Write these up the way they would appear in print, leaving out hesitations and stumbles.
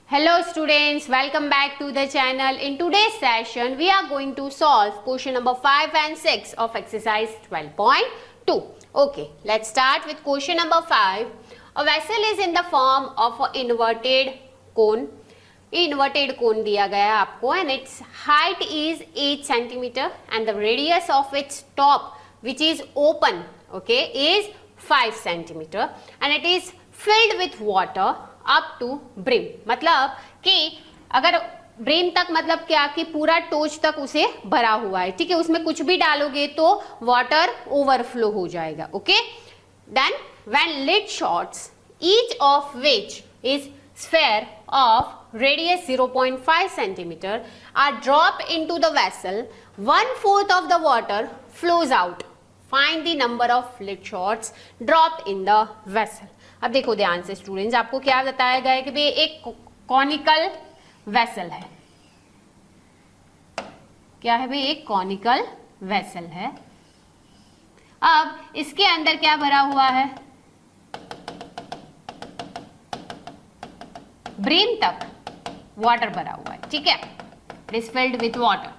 Hello students, welcome back to the channel. In today's session, we are going to solve question number 5 and 6 of exercise 12.2. Okay, let's start with question number 5. A vessel is in the form of an inverted cone. Inverted cone दिया गया है आपको and its height is 8 centimeter and the radius of its top which is open, okay, is 5 centimeter and it is filled with water up to brim. मतलब कि अगर brim तक मतलब क्या कि पूरा टोच तक उसे भरा हुआ है, ठीक है, उसमें कुछ भी डालोगे तो वाटर ओवरफ्लो हो जाएगा. Okay, then when lead shots each of which is sphere of radius 0.5 centimetre are drop into the vessel, 1/4 of the water flows out. Find the number of lead shots dropped in the vessel. अब देखो ध्यान से students, आपको क्या बताया गया है कि भाई एक कॉनिकल वेसल है. क्या है भाई? एक कॉनिकल वेसल है. अब इसके अंदर क्या भरा हुआ है? ब्रिम तक वाटर भरा हुआ है, ठीक है. It is filled with water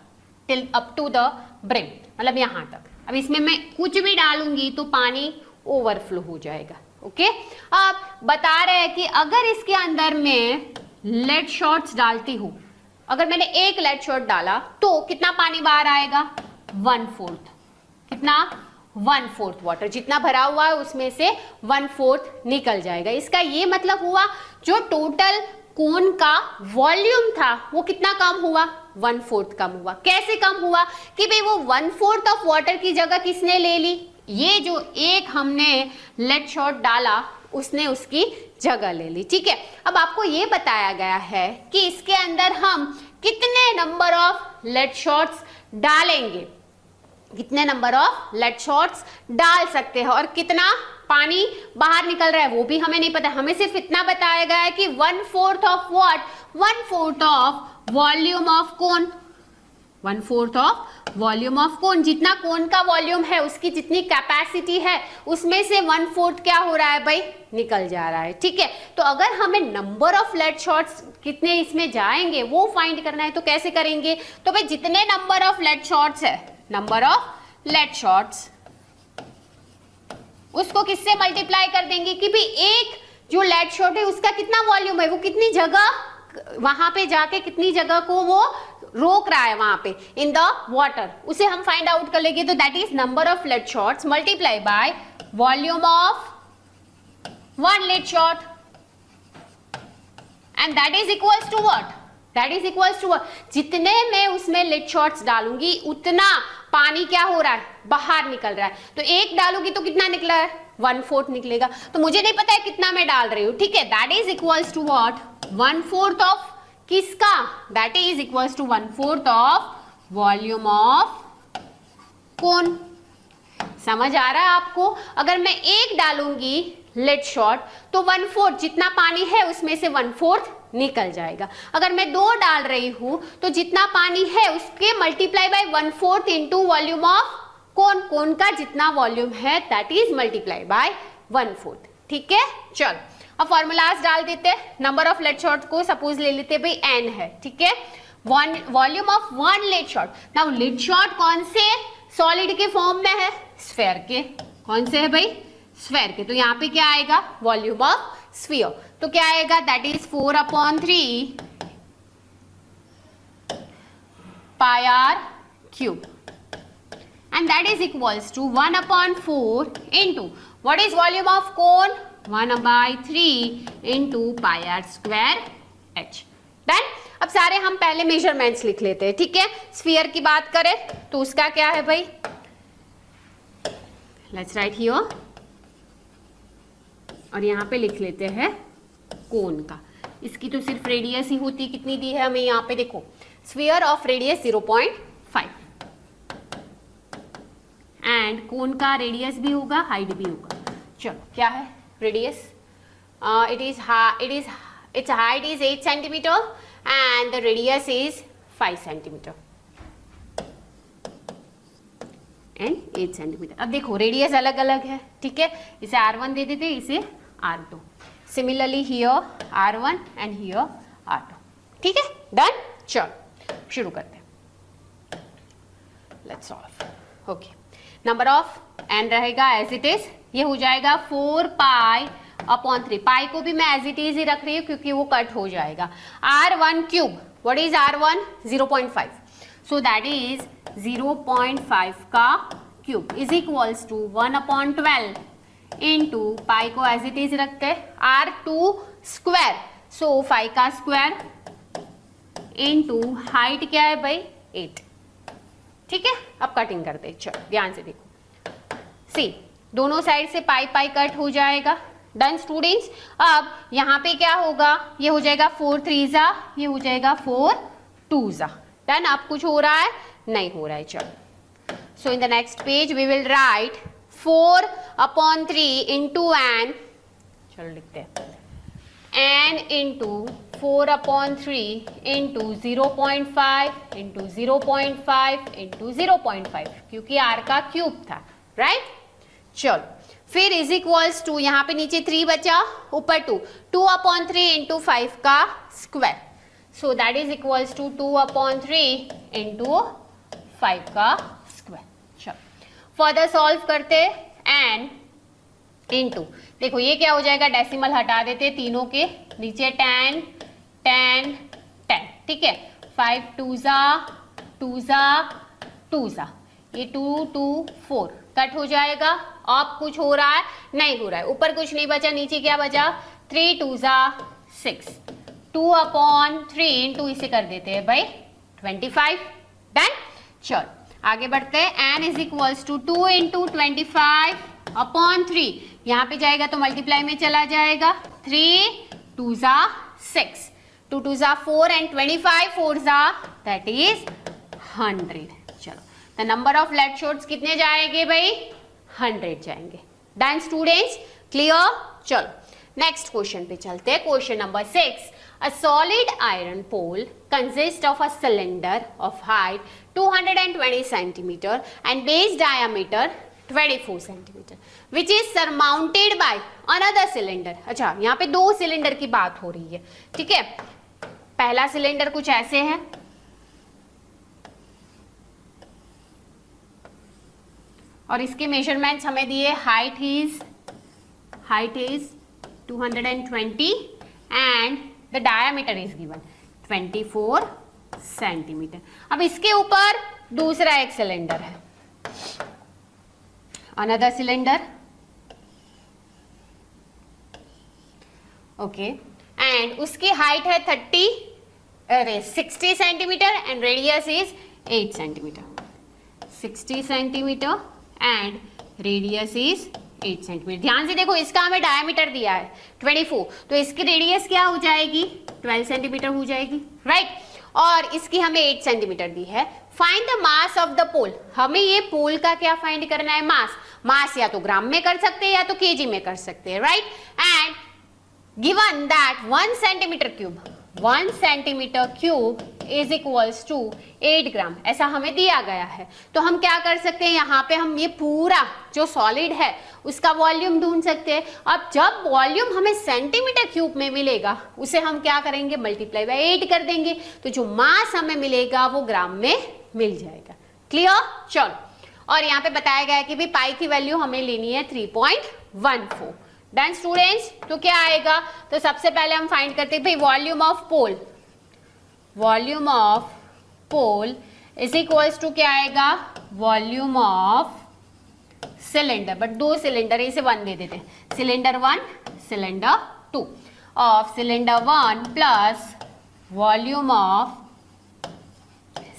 till up to the brim, मतलब यहां तक. अब इसमें मैं कुछ भी डालूंगी तो पानी ओवरफ्लो हो जाएगा. ओके, अब बता रहे हैं कि अगर इसके अंदर में लेड शॉट्स डालती हूं, अगर मैंने एक लेड शॉट डाला तो कितना पानी बाहर आएगा? 1/4. कितना? 1/4 वाटर. जितना भरा हुआ है उसमें से 1/4 निकल जाएगा. इसका ये मतलब हुआ जो टोटल कोन का वॉल्यूम था वो कितना कम हुआ? 1/4 कम हुआ. कैसे कम हुआ? कि भाई वो 1/4 ऑफ वाटर की जगह किसने ले ली? ये जो एक हमने लेड शॉट डाला उसने उसकी जगह ले ली, ठीक है. अब आपको ये बताया गया है कि इसके अंदर हम कितने नंबर ऑफ लेड शॉट्स डालेंगे, कितने नंबर ऑफ लेड शॉट्स डाल सकते हैं और कितना पानी बाहर निकल रहा है वो भी हमें नहीं पता. हमें सिर्फ इतना बताया गया है कि 1/4 of what? 1/4 of volume of cone. 1/4 of volume of कोन. जितना कोन का वॉल्यूम है उसकी जितनी कैपेसिटी है उसमें से 1/4 क्या हो रहा है भाई? निकल जा रहा है, ठीक है. तो अगर हमें नंबर ऑफ लेड शॉट्स कितने इसमें जाएंगे वो फाइंड करना है तो कैसे करेंगे? तो भाई जितने नंबर ऑफ लेड शॉट्स है, नंबर ऑफ लेड शॉट्स, उसको किससे मल्टीप्लाई कर देंगे कि भाई एक जो लेड शॉट है उसका कितना वॉल्यूम है, वो कितनी जगह वहां पे जाके कितनी जगह को वो रोक रहा है वहां पे इन द वाटर, उसे हम फाइंड आउट कर लेंगे. तो that is number of lead shots multiply by volume of one lead shot and that is equals to what? That is equals to जितने मैं उसमें लेड शॉट्स डालूंगी उतना पानी क्या हो रहा है? बाहर निकल रहा है. तो एक डालूंगी तो कितना निकला है? 1/4 निकलेगा. तो मुझे नहीं पता है कितना मैं डाल रही हूं, ठीक है. That is equals to what? 1/4 of किसका? That is equals to 1/4 of volume of cone. समझ आ रहा है आपको? अगर मैं एक डालूंगी लेड शॉट तो 1/4 जितना पानी है उसमें से 1/4 निकल जाएगा. अगर मैं 2 डाल रही हूं तो जितना पानी है उसके multiply by 1/4 into volume of cone. Cone का जितना वॉल्यूम है दैट इज मल्टीप्लाई बाय 1/4, ठीक है. चलो अब फॉर्मूलाज डाल देते हैं. नंबर ऑफ लेड शॉट को सपोज ले लेते भाई n है, ठीक है. Volume of one lead shot. Now lead shot कौन से सॉलिड के फॉर्म में है? स्फेयर के. कौन से है भाई? स्फेयर के. तो यहाँ पे क्या आएगा? Volume of sphere. तो क्या आएगा? That is 4/3 pi r cube and that is equals to 1/4 into what is volume of cone? 1/3 into pi r square h. Then अब सारे हम पहले मेजरमेंट्स लिख लेते हैं, ठीक है. स्फीयर की बात करें तो उसका क्या है भाई? लेट्स राइट हियर और यहाँ पे लिख लेते हैं कोन का. इसकी तो सिर्फ रेडियस ही होती, कितनी दी है हमें यहाँ पे? देखो, स्फीयर ऑफ रेडियस 0.5 एंड कोन का रेडियस भी होगा, हाइट भी होगा. चलो क्या है radius? its height is 8 centimeter and the radius is 5 centimeter and 8 centimeter. अब देखो रेडियस अलग अलग है, ठीक है. इसे R1 दे देते, इसे R2. Similarly here R1 and here R2। ठीक है, डन। चलो शुरू करते हैं, let's solve. Okay, number of n रहेगा एज इट इज, ये हो जाएगा 4 पाई अपॉन 3। पाई को भी मैं एज इट इज ही रख रही हूँ क्योंकि वो कट हो जाएगा। R1 cube, what is R1? 0.5, so that is 0.5 का cube is equals to 1/12 into pi को एज इट इज रखते हैं R2 स्क्वायर, सो 5 का स्क्वायर इंटू हाइट क्या है भाई 8। ठीक है, अब कटिंग करते हैं, चलो ध्यान से देखो, सी दोनों साइड से पाई पाई कट हो जाएगा। डन स्टूडेंट्स, अब यहाँ पे क्या होगा, ये हो जाएगा 4 3 ये हो जाएगा 4 2 डन। अब कुछ हो रहा है? नहीं हो रहा है, चलो। So in the next page we will write 4/3 into n, चलो लिखते हैं n into 4/3 into 0.5 into 0.5 into 0.5, क्योंकि r का क्यूब था, राइट। चलो फिर इज इक्वल्स टू, यहाँ पे नीचे 3 बचा, ऊपर 2/3 इंटू 5 का square, so that is equals to 2/3 into 5 का स्क्वायर। चलो फर्दर सॉल्व करते, n इंटू, देखो ये क्या हो जाएगा, डेसिमल हटा देते तीनों के, नीचे 10 10 10, ठीक है। 5 2 2 ये 2 2 4 कट हो जाएगा। अब कुछ हो रहा है? नहीं हो रहा है, ऊपर कुछ नहीं बचा, नीचे क्या बचा, 3 2 6, 2/3 इंटू इसे कर देते हैं भाई 25, डन। चलो आगे बढ़ते हैं, n is equals to 2 into 25/3, यहाँ पे जाएगा तो मल्टीप्लाई में चला जाएगा, 3 2 6, 2 2 4 एंड 25 4 दैट इज 100। चलो the number of lead shots कितने जाएंगे भाई, 100 जाएंगे। Done students, clear. चलो नेक्स्ट क्वेश्चन पे चलते हैं, question number 6। A solid iron pole consists of a cylinder of height 220 centimeter and base diameter 24 centimeter, which is surmounted by another cylinder। अच्छा, यहाँ पे 2 सिलेंडर की बात हो रही है, ठीक है। पहला सिलेंडर कुछ ऐसे है, और इसके मेजरमेंट्स हमें दिए, height is 220 and the diameter is given 24 centimetre. अब इसके ऊपर दूसरा एक सिलेंडर है, अनदर सिलेंडर, ओके, एंड उसकी हाइट है 60 centimetre and radius is 8 centimetre. 60 centimetre and radius is 8 centimetre. ध्यान से देखो, इसका हमें डायमीटर दिया है 24, तो इसकी रेडियस क्या हो जाएगी, 12 सेंटीमीटर हो जाएगी, राइट। और इसकी हमें 8 सेंटीमीटर दी है। Find the mass of the pole, हमें ये पोल का क्या फाइंड करना है, मास या तो ग्राम में कर सकते हैं या तो केजी में कर सकते हैं, right. And given that 1 centimetre cube is equals to 8 gram, ऐसा हमें दिया गया है। तो हम क्या कर सकते हैं, यहाँ पे हम ये पूरा जो सॉलिड है उसका वॉल्यूम ढूंढ सकते हैं। अब जब वॉल्यूम हमें सेंटीमीटर क्यूब में मिलेगा, उसे हम क्या करेंगे, मल्टीप्लाई बाय 8 कर देंगे, तो जो मास हमें मिलेगा वो ग्राम में मिल जाएगा। क्लियर। चलो, और यहाँ पे बताया गया है कि भी पाई की वैल्यू हमें लेनी है 3.14। डन स्टूडेंट्स, तो क्या आएगा, तो सबसे पहले हम फाइंड करते हैं भाई volume of pole is equals to क्या आएगा, volume of cylinder, but 2 cylinder, इसे 1 दे देते हैं, cylinder 1 cylinder 2 of cylinder 1 plus volume of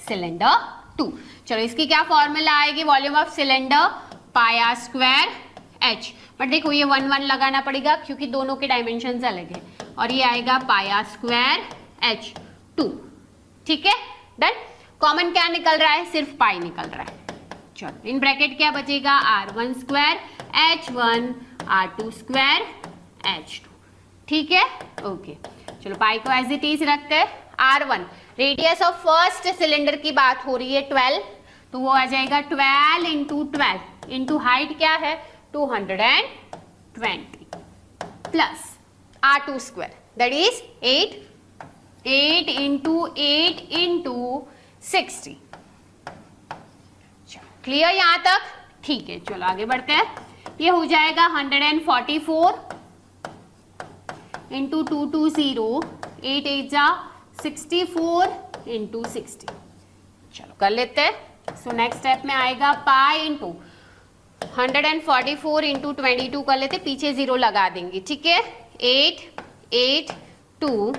cylinder 2। चलो इसकी क्या फॉर्मूला आएगी, volume of cylinder pi r square h, but देखो ये 1 1 लगाना पड़ेगा क्योंकि दोनों के डायमेंशन अलग है, और ये आएगा पाई आर स्क्वायर एच 2, ठीक है। डन। कॉमन क्या निकल रहा है, सिर्फ पाई निकल रहा है। चलो इन ब्रैकेट क्या बचेगा, r1 square h1 r2 square h2, ठीक है, ओके। चलो पाई को एज इट इज रखते हैं। r1 radius of first cylinder की बात हो रही है 12, तो वो आ जाएगा 12 इंटू 12 इंटू हाइट क्या है 220 plus r2 square that is 8 8 into 8 into 60। चलो क्लियर यहां तक? ठीक है, चलो आगे बढ़ते हैं। ये हो जाएगा 144 इंटू 220, 8 8 जा 64 इंटू 60। चलो कर लेते हैं। सो नेक्स्ट स्टेप में आएगा पाई इंटू 144 इंटू 22 कर लेते, पीछे 0 लगा देंगे, ठीक है। 8 8 2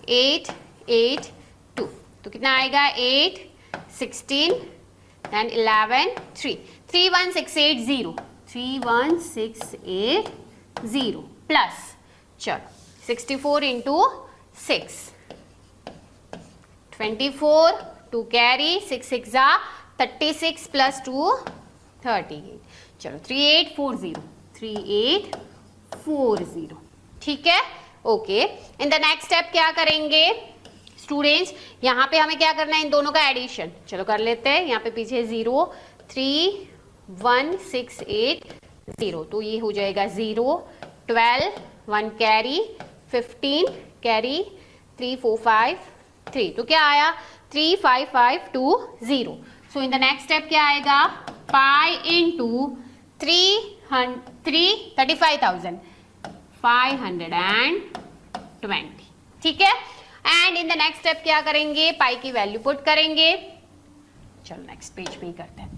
8 8 2 तो कितना आएगा 8 16 एंड 11 3 31680 31680 प्लस चलो 64 इंटू 6 24 2 कैरी 6 6 जा 36 प्लस 2 38। चलो 3840 3840 ठीक है। Okay, in the next step क्या करेंगे स्टूडेंट्स, यहाँ पे हमें क्या करना है, इन दोनों का एडिशन। चलो कर लेते हैं। यहाँ पे पीछे 0 31680 तो ये हो जाएगा 0 12 1 कैरी 15 कैरी 3 4 5 3 तो क्या आया 35520। सो इन द नेक्स्ट स्टेप क्या आएगा पाई इंटू 35,520 ठीक है। And in the next step क्या करेंगे, पाई की वैल्यू पुट करेंगे। चलो नेक्स्ट पेज पे ही करते हैं।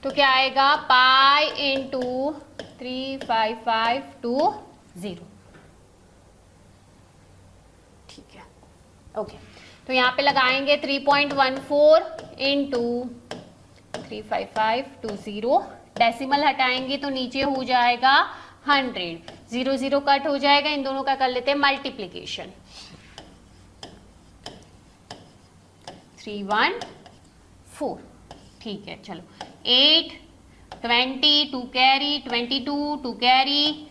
तो क्या आएगा पाई इंटू 35520 ठीक है। ओके, तो यहाँ पे लगाएंगे 3.14 इंटू 35520, डेसिमल हटाएंगे तो नीचे हो जाएगा 100, 0 0 कट हो जाएगा, इन दोनों का कर लेते हैं मल्टीप्लीकेशन 314 ठीक है। चलो 8 20 2 कैरी 22 2 कैरी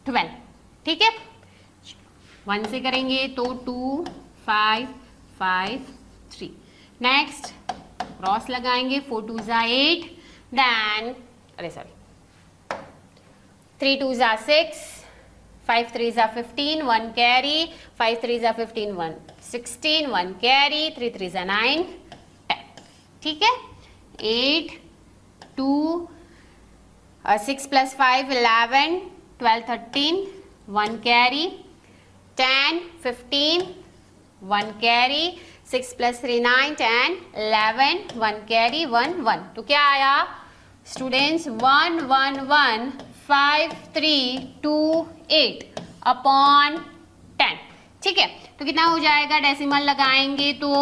12 ठीक है। 1 से करेंगे तो 2 5 5 3 नेक्स्ट क्रॉस लगाएंगे 4 2 जा 8 देन अरे सॉरी 3 2 जा 6 5 3 जा 15 1 कैरी 5 3 जा 15 1 16 1 कैरी 3 3 जा 9 10 ठीक है। 8 2 6 plus 5 11 12 13 1 carry 10 15 1 carry 6 plus 3 9 10 11 1 carry 1 1 तो क्या आया स्टूडेंट्स 1 1 1 5 3 2 8 अपॉन 10 ठीक है। तो कितना हो जाएगा, डेसिमल लगाएंगे तो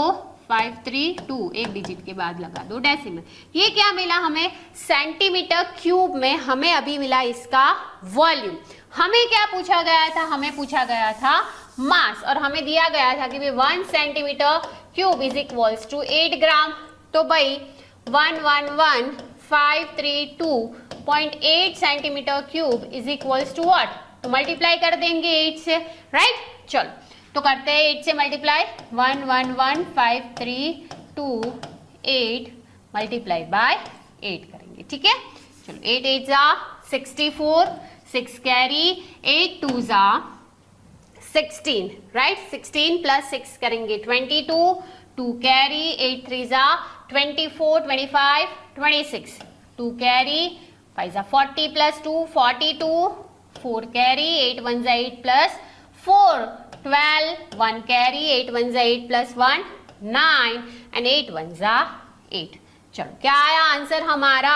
532 एक डिजिट के बाद लगा दो डेसिमल। ये क्या मिला हमें सेंटीमीटर क्यूब में, हमें अभी मिला इसका वॉल्यूम। हमें क्या पूछा गया था, हमें पूछा गया था मास, और हमें दिया गया था कि 1 centimetre cube is equals to 8 gram. तो भाई 111,532.8 centimetre cube is equals to what, तो मल्टीप्लाई कर देंगे 8 से, राइट। चलो तो करते हैं 8 से मल्टीप्लाई 111,532.8 मल्टीप्लाई बाय 8 करेंगे ठीक है। चलो 8 8 जा 64 6 कैरी 8 2 जा 16 राइट 16 प्लस 6 करेंगे 22 2 कैरी 8 3 जा 24 25 26 2 कैरी 5 जा 40 प्लस 2 42 4 कैरी 8 1 जा 8 प्लस 4 12 1 कैरी 8 1 जा 8 प्लस 1 9 एंड 8 1 जा 8। चलो क्या आया आंसर हमारा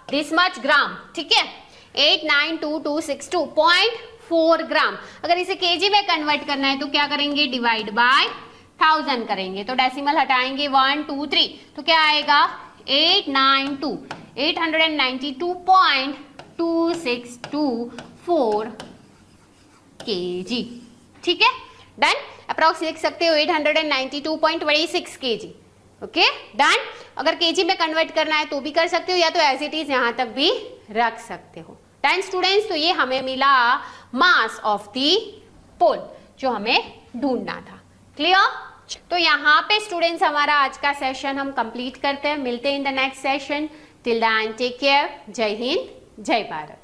दिस मच ग्राम ठीक है 892262.4 ग्राम। अगर इसे केजी में कन्वर्ट करना है तो क्या करेंगे, डिवाइड बाय 1000 करेंगे, तो डेसिमल हटाएंगे 1 2 3 तो क्या आएगा 892,892.2624 केजी ठीक है। डन, अप्रॉक्स लिख सकते हो 892.26 केजी। Okay done. अगर केजी में कन्वर्ट करना है तो भी कर सकते हो, या तो एज इट इज यहां तक भी रख सकते हो। डन स्टूडेंट्स, तो ये हमें मिला मास ऑफ द पोल जो हमें ढूंढना था। क्लियर। तो यहाँ पे स्टूडेंट्स हमारा आज का सेशन हम कंप्लीट करते हैं। मिलते हैं in the next session. Till then take care. जय हिंद, जय भारत।